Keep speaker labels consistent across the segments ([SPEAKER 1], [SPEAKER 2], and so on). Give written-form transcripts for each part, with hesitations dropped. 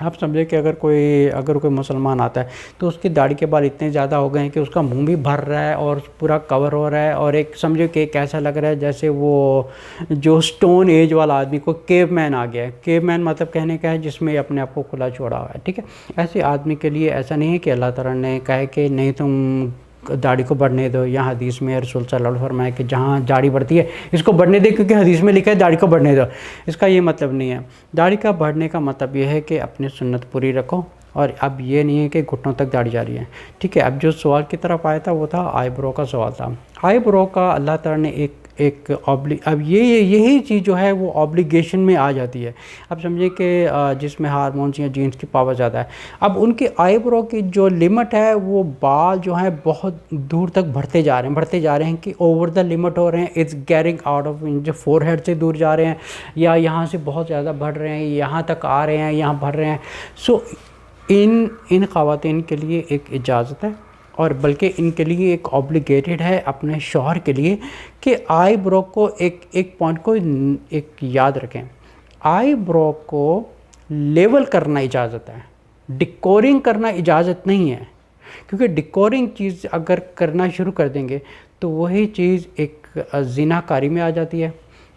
[SPEAKER 1] آپ سمجھے کہ اگر کوئی مسلمان آتا ہے تو اس کی داڑھی کے بال اتنے زیادہ ہو گئے ہیں کہ اس کا منہ بھی بھر رہا ہے اور پورا کور ہو رہا ہے، اور ایک سمجھو کہ کیسا لگ رہا ہے جیسے وہ جو سٹون ایج والا آدمی کو کیو مین آ گیا ہے۔ کیو مین مطلب کہنے کا ہے جس میں اپنے آپ کو کھلا چھوڑا ہوا ہے، ٹھیک ہے۔ ایسے آدمی کے لیے ایسا نہیں ہے کہ اللہ تعالیٰ نے کہا ہے کہ نہیں تم داڑھی کو بڑھنے دو، یا حدیث میں رسول صلی اللہ علیہ وسلم فرمایا کہ جہاں داڑھی بڑھتی ہے اس کو بڑھنے دے، کیونکہ حدیث میں لکھا ہے داڑھی کو بڑھنے دو۔ اس کا یہ مطلب نہیں ہے۔ داڑھی کا بڑھنے کا مطلب یہ ہے کہ اپنی سنت پوری رکھو، اور اب یہ نہیں ہے کہ گھٹنوں تک داڑھی جا رہی ہے، ٹھیک ہے۔ اب جو سوال کی طرف آیا تھا وہ تھا آئی برو کا سوال تھا۔ آئی برو کا اللہ تعالیٰ نے اب یہی چیز جو ہے وہ آبلیگیشن میں آ جاتی ہے۔ اب سمجھیں کہ جس میں ہارمونس یا جینس کی پاور زیادہ ہے، اب ان کی آئی برو کی جو لمٹ ہے وہ بال جو ہیں بہت دور تک بڑھتے جا رہے ہیں کہ اوور دا لمٹ ہو رہے ہیں، اٹس گیٹنگ آؤٹ آف، جو فور ہیڈ سے دور جا رہے ہیں، یا یہاں سے بہت زیادہ بڑھ رہے ہیں، یہاں تک آ رہے ہیں، یہاں بڑھ رہے ہیں۔ سو ان خواتین کے لیے ایک اجازت ہے، اور بلکہ ان کے لیے ایک اوبلیگیٹڈ ہے اپنے شوہر کے لیے کہ آئی برو کو ایک پوائنٹ کو ایک یاد رکھیں، آئی برو کو لیول کرنا اجازت ہے، ڈیکورنگ کرنا اجازت نہیں ہے، کیونکہ ڈیکورنگ چیز اگر کرنا شروع کر دیں گے تو وہی چیز ایک زناکاری میں آ جاتی ہے،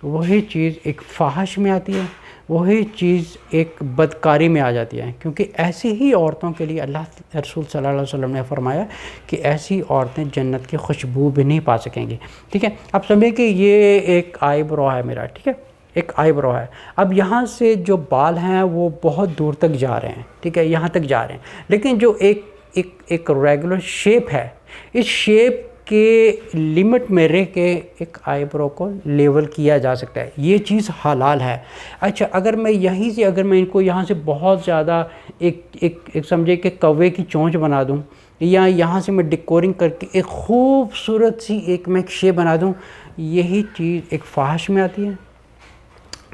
[SPEAKER 1] وہی چیز ایک فحش میں آتی ہے، وہی چیز ایک بدکاری میں آ جاتی ہے، کیونکہ ایسی ہی عورتوں کے لیے اللہ رسول صلی اللہ علیہ وسلم نے فرمایا کہ ایسی عورتیں جنت کی خوشبو بھی نہیں پا سکیں گی، ٹھیک ہے۔ اب سمجھیں کہ یہ ایک آئی برو ہے میرا، ٹھیک ہے، ایک آئی برو ہے۔ اب یہاں سے جو بال ہیں وہ بہت دور تک جا رہے ہیں، ٹھیک ہے، یہاں تک جا رہے ہیں، لیکن جو ایک ریگولر شیپ ہے، اس شیپ کے لمٹ میں رہ کے ایک آئی برو کو لیول کیا جا سکتا ہے، یہ چیز حلال ہے۔ اچھا، اگر میں یہیں سے ان کو یہاں سے بہت زیادہ ایک سمجھے کہ کوے کی چونچ بنا دوں، یا یہاں سے میں ڈیکورنگ کر کے ایک خوبصورت سی میں ایک شیپ بنا دوں، یہی چیز ایک فحش میں آتی ہے،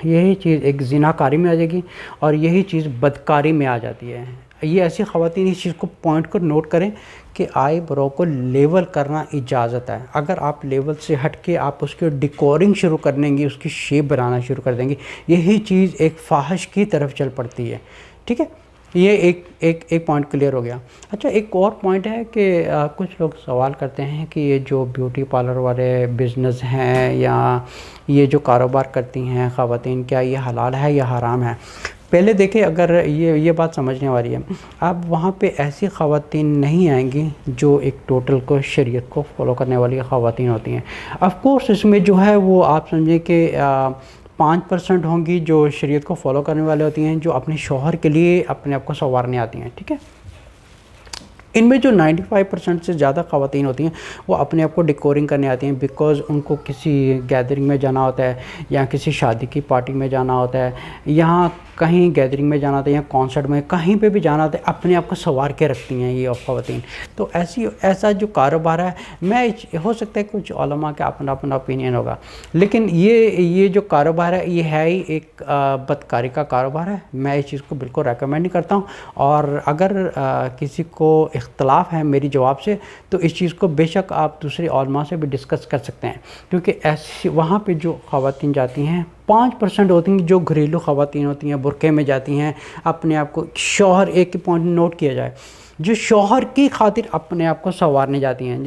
[SPEAKER 1] یہی چیز ایک زناکاری میں آ جائے گی، اور یہی چیز بدکاری میں آ جاتی ہے۔ یہ ایسی خواتین اس چیز کو پوائنٹ کو نوٹ کریں کہ آئی برو کو لیول کرنا اجازت ہے۔ اگر آپ لیول سے ہٹ کے آپ اس کی ڈیکورنگ شروع کر دیں گی، اس کی شیپ بنانا شروع کر دیں گی، یہی چیز ایک فحش کی طرف چل پڑتی ہے، ٹھیک ہے۔ یہ ایک پوائنٹ کلیئر ہو گیا۔ اچھا، ایک اور پوائنٹ ہے کہ کچھ لوگ سوال کرتے ہیں کہ یہ جو بیوٹی پارلر والے بزنس ہیں یا یہ جو کاروبار کرتی ہیں خواتین، کیا یہ حلال ہے یا حرام ہے؟ پہلے دیکھیں، اگر یہ بات سمجھنے والی ہے، اب وہاں پہ ایسی خواتین نہیں آئیں گی جو ایک ٹوٹل کو شریعت کو فالو کرنے والی خواتین ہوتی ہیں۔ آف کورس اس میں جو ہے وہ آپ سمجھیں کہ 5% ہوں گی جو شریعت کو فالو کرنے والے ہوتی ہیں، جو اپنے شوہر کے لیے اپنے آپ کو سنوارنے آتی ہیں، ٹھیک ہے۔ ان میں جو 95% سے زیادہ خواتین ہوتی ہیں وہ اپنے آپ کو ڈیکورنگ کرنے آتی ہیں، بیکاز ان کو کسی گیدرنگ میں جانا ہوتا ہے، یا کسی شادی کی پارٹی میں جانا ہوتا ہے، یہاں کہیں گیدرنگ میں جانا ہوتا ہے، یا کانسرٹ میں کہیں پہ بھی جانا ہوتا ہے، اپنے آپ کو سنوار کے رکھتی ہیں یہ خواتین۔ تو ایسا جو کاروبار ہے، ہو سکتا ہے کچھ علماء کا اپنا اوپینین ہوگا، لیکن یہ جو کاروبار ہے یہ ہے ہی ایک بدکاری کا کاروبار ہے۔ میں اس چیز کو بالکل ریکمینڈ نہیں کرتا ہوں، اور اگر کسی کو اختلاف ہے میری جواب سے تو اس چیز کو بے شک آپ دوسرے علماء سے بھی ڈسکس کر سکتے ہیں، کیونکہ وہاں پہ جو خواتین جاتی ہیں 5% ہوتی ہیں جو گھریلو خواتین ہوتی ہیں، برقعے میں جاتی ہیں، اپنے آپ کو شوہر، ایک پوائنٹ نوٹ کیا جائے، جو شوہر کی خاطر اپنے آپ کو سنوارنے جاتی ہیں،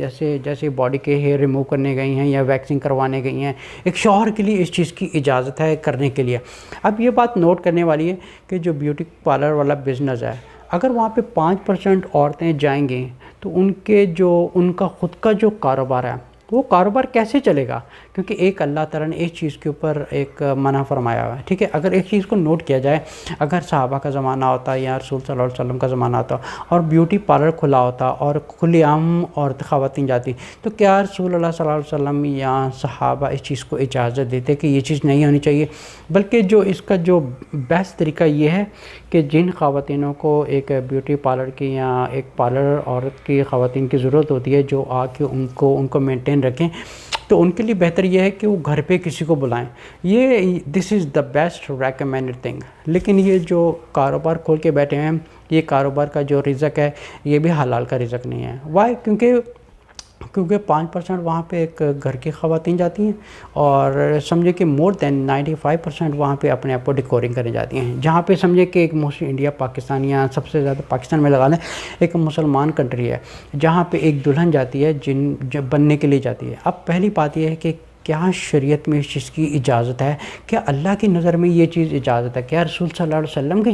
[SPEAKER 1] جیسے باڈی کے ہیئر ریموو کرنے گئی ہیں یا ویکسنگ کروانے گئی ہیں، ایک شوہر کے لیے اس چیز کی اجازت ہے کرنے کے لیے۔ اب یہ بات نوٹ کرنے والی ہے کہ جو بیوٹی پارلر والا بزنس ہے، اگر وہاں پہ 5% عورتیں جائیں گی تو ان کا خود کا جو کاروبار ہے وہ کاروبار کیسے چلے گا؟ کیونکہ ایک اللہ تعالیٰ نے اس چیز کے اوپر ایک منع فرمایا ہوا ہے، ٹھیک ہے۔ اگر ایک چیز کو نوٹ کیا جائے، اگر صحابہ کا زمانہ ہوتا یا رسول صلی اللہ علیہ وسلم کا زمانہ ہوتا اور بیوٹی پارلر کھلا ہوتا اور کھلی عام عورت خواتین جاتی، تو کیا رسول اللہ صلی اللہ علیہ وسلم یا صحابہ اس چیز کو اجازت دیتے کہ یہ چیز نہیں ہونی چاہیے؟ بلکہ اس کا جو بیسٹ طریقہ یہ ہے کہ جن خواتینوں کو ایک بیوٹی پارلر کی یا ایک پارلر عورت کی خواتین کی ضرورت ہوتی ہے جو آ کے ان کو مینٹین رکھیں، تو ان کے لیے بہتر یہ ہے کہ وہ گھر پہ کسی کو بلائیں۔ دس از دا بیسٹ ریکمینڈڈ تھنگ۔ لیکن یہ جو کاروبار کھول کے بیٹھے ہیں، یہ کاروبار کا جو رزق ہے یہ بھی حلال کا رزق نہیں ہے۔ وائی؟ کیونکہ کیونکہ 5% وہاں پہ ایک گھر کی خواتین جاتی ہیں، اور سمجھے کہ مور دین 95% وہاں پہ اپنے آپ کو ڈیکورنگ کرنے جاتی ہیں، جہاں پہ سمجھے کہ ایک موسٹلی انڈیا پاکستان یا سب سے زیادہ پاکستان میں لگا لیں ایک مسلمان کنٹری ہے، جہاں پہ ایک دلہن جاتی ہے جو بننے کے لیے جاتی ہے۔ اب پہلی بات یہ ہے کہ کیا شریعت میں اس چیز کی اجازت ہے؟ کیا اللہ کی نظر میں یہ چیز اجازت ہے؟ کیا رسول صلی اللہ علیہ وسلم کی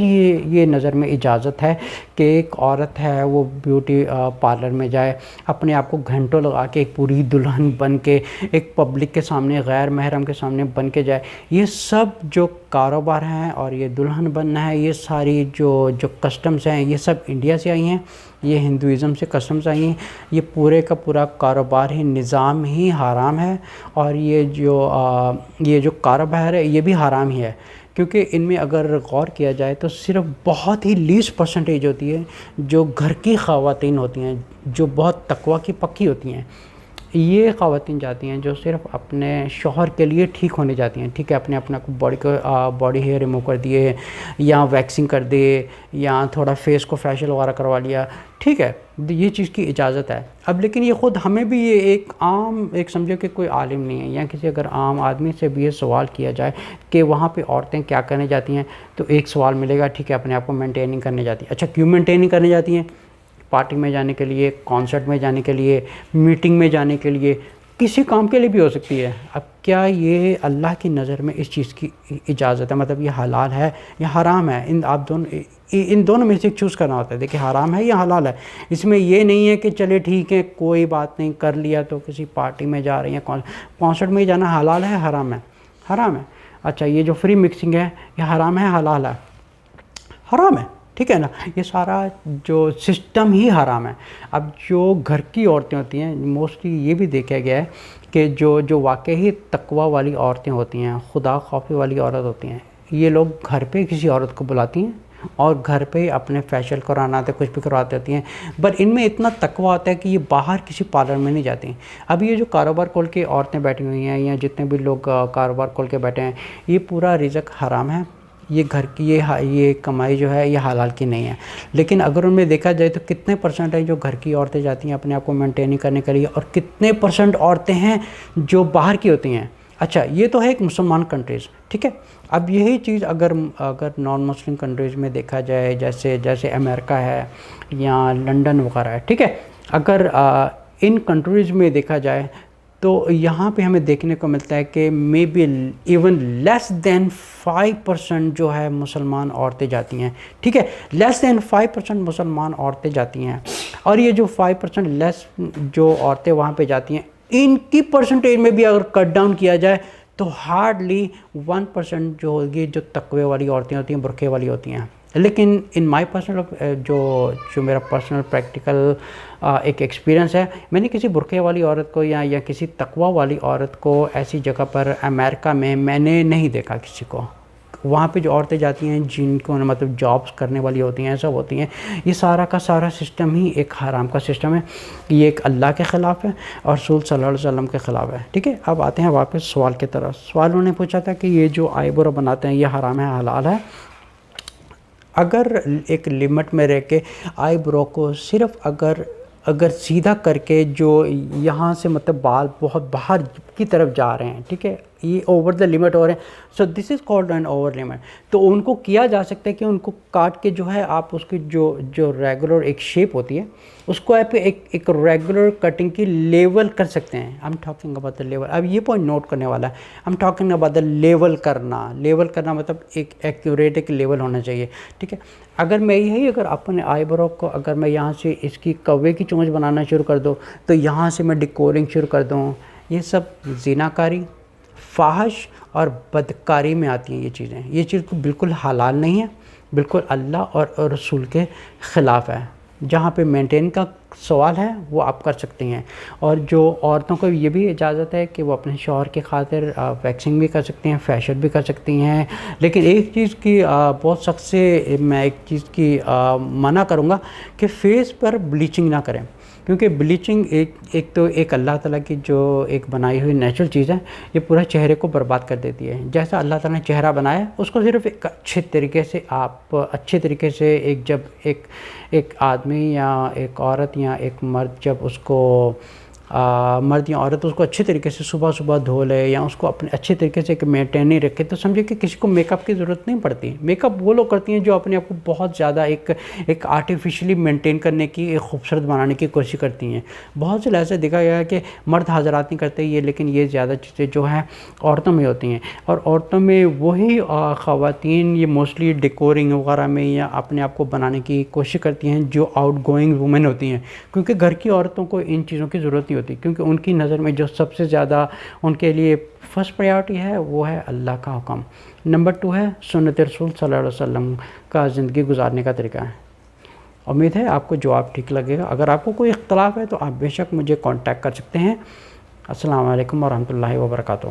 [SPEAKER 1] یہ نظر میں اجازت ہے کہ ایک عورت ہے وہ بیوٹی پارلر میں جائے، اپنے آپ کو گھنٹوں لگا کے ایک پوری دلہن بن کے ایک پبلک کے سامنے، غیر محرم کے سامنے بن کے جائے؟ یہ سب جو کاروبار ہیں اور یہ دلہن بننا ہے، یہ ساری جو کسٹمز ہیں، یہ سب انڈیا سے آئی ہیں، یہ ہندوازم سے کسٹمز آئی ہیں، یہ پورے کا پورا کاروبار ہی، نظام ہی حرام ہے، اور یہ جو کاروبار ہے یہ بھی حرام ہی ہے، کیونکہ ان میں اگر غور کیا جائے تو صرف بہت ہی لیسٹ پرسنٹیج ہوتی ہے جو گھر کی خواتین ہوتی ہیں، جو بہت تقوی کی پکی ہوتی ہیں، یہ خواتین جاتی ہیں جو صرف اپنے شوہر کے لیے ٹھیک ہونے جاتی ہیں، ٹھیک ہے، اپنا باڈی ہیئر ریموو کر دیے، یا ویکسنگ کر دیے، یا تھوڑا فیس کو فیشل وغیرہ کروا لیا، ٹھیک ہے، یہ چیز کی اجازت ہے۔ اب لیکن یہ خود ہمیں بھی یہ ایک سمجھو کہ کوئی عالم نہیں ہے یا کسی اگر عام آدمی سے بھی یہ سوال کیا جائے کہ وہاں پہ عورتیں کیا کرنے جاتی ہیں، تو ایک سوال ملے گا، ٹھیک ہے، اپنے آپ کو مینٹیننگ کرنے جاتی ہیں۔ اچھا، کیوں مینٹیننگ کرنے جاتی ہیں؟ پارٹی میں جانے کے لیے، کانسرٹ میں جانے کے لیے، میٹنگ میں جانے کے لیے، کسی کام کے لیے بھی ہو سکتی ہے۔ اب کیا یہ اللہ کی نظر میں اس چیز کی اجازت ہے؟ مطلب یہ حلال ہے یا حرام ہے؟ ان دونوں میں سے چوز کرنا ہوتا ہے، دیکھیں حرام ہے یا حلال ہے۔ اس میں یہ نہیں ہے کہ چلے ٹھیک ہے کوئی بات نہیں، کر لیا تو کسی پارٹی میں جا رہی ہیں، کانسرٹ میں جانا حلال ہے حرام ہے؟ حرام ہے۔ اچھا، یہ جو فری مکسنگ ہے یہ حرام ہے حلال ہے؟ حرام ہے، ٹھیک ہے نا، یہ سارا جو سسٹم ہی حرام ہے۔ اب جو گھر کی عورتیں ہوتی ہیں، موسٹلی یہ بھی دیکھا گیا ہے کہ جو واقعی تقوی والی عورتیں ہوتی ہیں، خدا خوفی والی عورت ہوتی ہیں، یہ لوگ گھر پہ کسی عورت کو بلاتی ہیں اور گھر پہ اپنے فیشل کرانا آتے، کچھ بھی کرواتے ہوتی ہیں، بٹ ان میں اتنا تقوی ہوتا ہے کہ یہ باہر کسی پارلر میں نہیں جاتی ہیں۔ اب یہ جو کاروبار کھول کے عورتیں بیٹھی ہوئی ہیں یا جتنے بھی لوگ کاروبار کھول کے بیٹھے ہیں، یہ پورا رزق حرام ہے، یہ گھر کی یہ کمائی جو ہے یہ حلال کی نہیں ہے۔ لیکن اگر ان میں دیکھا جائے تو کتنے پرسنٹ ہیں جو گھر کی عورتیں جاتی ہیں اپنے آپ کو مینٹیننگ کرنے کے لیے، اور کتنے پرسنٹ عورتیں ہیں جو باہر کی ہوتی ہیں؟ اچھا، یہ تو ہے ایک مسلمان کنٹریز، ٹھیک ہے۔ اب یہی چیز اگر نان مسلم کنٹریز میں دیکھا جائے، جیسے امریکہ ہے یا لنڈن وغیرہ ہے، ٹھیک ہے، اگر ان کنٹریز میں دیکھا جائے تو یہاں پہ ہمیں دیکھنے کو ملتا ہے کہ مے بی ایون لیس دین 5% جو ہے مسلمان عورتیں جاتی ہیں، ٹھیک ہے، لیس دین 5% مسلمان عورتیں جاتی ہیں، اور یہ جو 5% لیس جو عورتیں وہاں پہ جاتی ہیں، ان کی پرسنٹیج میں بھی اگر کٹ ڈاؤن کیا جائے تو ہارڈلی 1% جو ہوگی جو تقوی والی عورتیں ہوتی ہیں، برقعے والی ہوتی ہیں۔ لیکن ان مائی پرسنل جو میرا پرسنل پریکٹیکل ایک ایکسپیرینس ہے، میں نے کسی برقعے والی عورت کو یا کسی تقوی والی عورت کو ایسی جگہ پر امریکہ میں نے نہیں دیکھا کسی کو۔ وہاں پہ جو عورتیں جاتی ہیں جن کو مطلب جابس کرنے والی ہوتی ہیں، ایسا ہوتی ہیں، یہ سارا کا سارا سسٹم ہی ایک حرام کا سسٹم ہے، یہ ایک اللہ کے خلاف ہے اور رسول صلی اللہ علیہ وسلم کے خلاف ہے، ٹھیک ہے۔ اب آتے ہیں واپس سوال کی طرف۔ سوال انہوں نے پوچھا تھا کہ یہ جو آئی برو بناتے ہیں یہ حرام ہے حلال ہے؟ اگر ایک لمٹ میں رہ کے آئی برو کو صرف اگر سیدھا کر کے جو یہاں سے مطلب بال بہت باہر کی طرف جا رہے ہیں، ٹھیک ہے، یہ اوور دا لمٹ ہو رہے ہیں، so this is called an over limit, تو ان کو کیا جا سکتا ہے کہ ان کو کاٹ کے جو ہے آپ اس کی جو ریگولر ایک شیپ ہوتی ہے اس کو آپ ایک ریگولر کٹنگ کی لیول کر سکتے ہیں۔ I am talking about the level, اب یہ پوائنٹ نوٹ کرنے والا ہے، I am talking about the level کرنا مطلب ایک ایکوریٹ ایک لیول ہونا چاہیے، ٹھیک ہے۔ اگر اپنے آئی برو کو اگر میں یہاں سے اس کی کوے کی چونچ بنانا شروع کر دوں تو یہاں سے میں ڈیکورنگ شروع کر دوں، یہ سب زیناکاری، فاحش اور بدکاری میں آتی ہیں یہ چیزیں، یہ چیز بالکل حلال نہیں ہے، بالکل اللہ اور رسول کے خلاف ہے۔ جہاں پہ مینٹین کا سوال ہے وہ آپ کر سکتے ہیں، اور جو عورتوں کو یہ بھی اجازت ہے کہ وہ اپنے شوہر کی خاطر ویکسنگ بھی کر سکتی ہیں، فیشل بھی کر سکتی ہیں، لیکن ایک چیز کی بہت سخت سے میں ایک چیز کی منع کروں گا کہ فیس پر بلیچنگ نہ کریں، کیونکہ بلیچنگ ایک اللہ تعالیٰ کی جو ایک بنائی ہوئی نیچرل چیز ہے، یہ پورا چہرے کو برباد کر دیتی ہے۔ جیسا اللہ تعالیٰ نے چہرہ بنایا ہے اس کو صرف ایک اچھے طریقے سے جب ایک آدمی یا ایک عورت یا ایک مرد جب اس کو مرد یا عورت اس کو اچھے طریقے سے صبح صبح دھو لے یا اس کو اپنے اچھے طریقے سے مینٹین نہیں رکھے تو سمجھے کہ کسی کو میک اپ کی ضرورت نہیں پڑتی. میک اپ وہ لوگ کرتی ہیں جو اپنے آپ کو بہت زیادہ ایک آرٹیفیشلی مینٹین کرنے کی، ایک خوبصورت بنانے کی کوشش کرتی ہیں. بہت سے لحاظ سے دیکھا گیا ہے کہ مرد حضرات نہیں کرتے یہ، لیکن یہ زیادہ چیزیں جو ہیں عورتوں میں ہوتی ہیں. اور عورتوں میں وہی خواتین یہ موسٹلی ڈیکورنگ وغیرہ میں یا اپنے آپ کو بنانے کی کوشش کرتی ہیں جو آؤٹ گوئنگ وومن ہوتی ہیں، کیونکہ گھر کی عورتوں کو ان چیزوں کی ضرورت نہیں ہوتی، کیونکہ ان کی نظر میں جو سب سے زیادہ ان کے لیے فرسٹ پریارٹی ہے وہ ہے اللہ کا حکم. نمبر 2 ہے سنت رسول صلی اللہ علیہ وسلم کا زندگی گزارنے کا طریقہ ہے. امید ہے آپ کو جواب ٹھیک لگے گا. اگر آپ کو کوئی اختلاف ہے تو آپ بے شک مجھے کانٹیکٹ کر سکتے ہیں. السلام علیکم ورحمۃ اللہ وبرکاتہ.